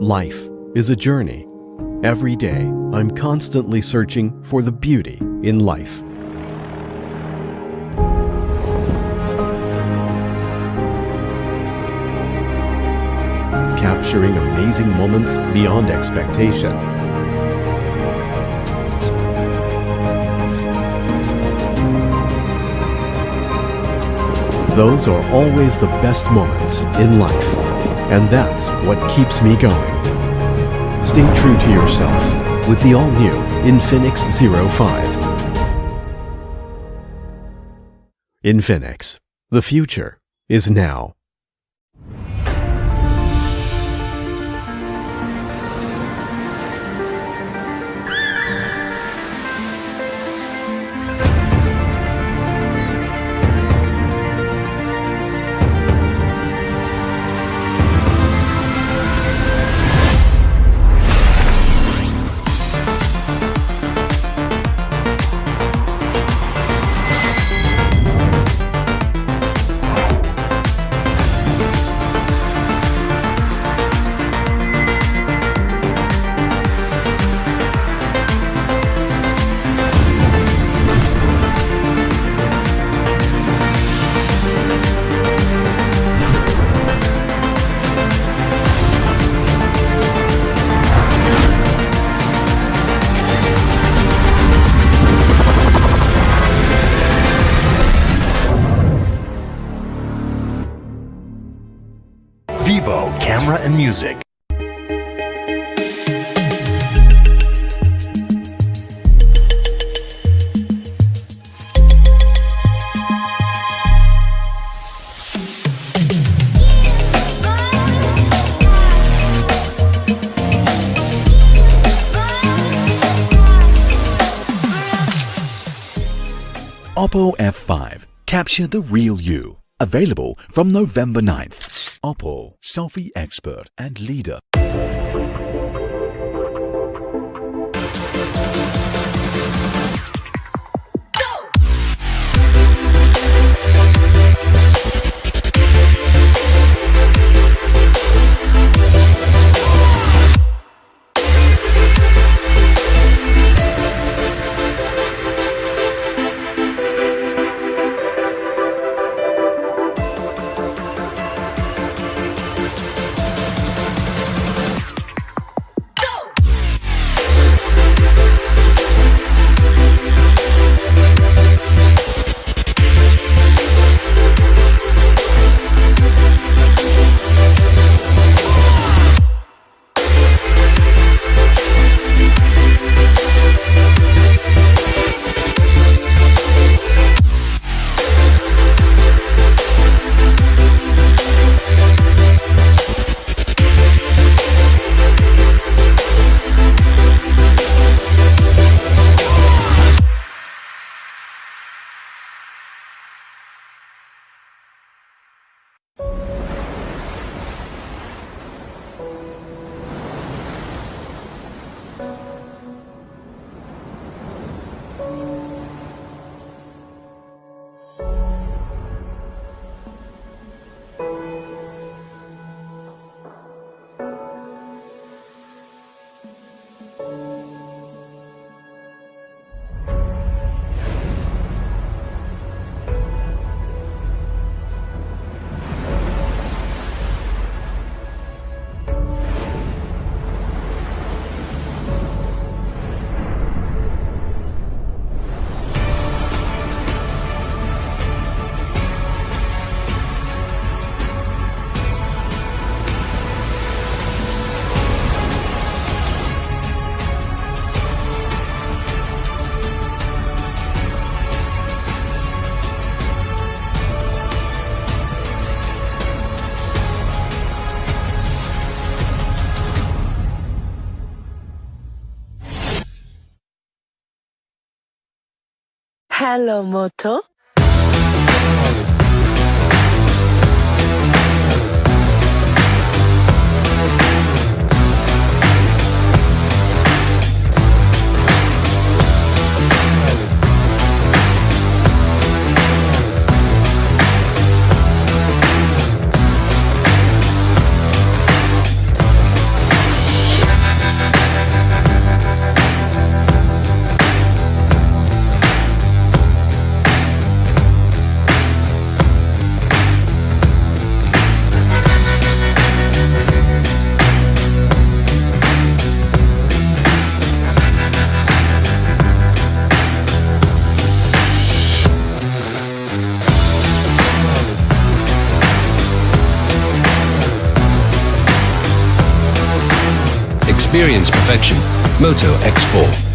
Life is a journey. Every day, I'm constantly searching for the beauty in life. Capturing amazing moments beyond expectation. Those are always the best moments in life, and that's what keeps me going. Stay true to yourself with the all-new Infinix 05. Infinix, the future is now. Vivo Camera and Music. Oppo F5. Capture the real you. Available from November 9th. Oppo, selfie expert and leader. Hello, Moto. Experience perfection. Moto X4.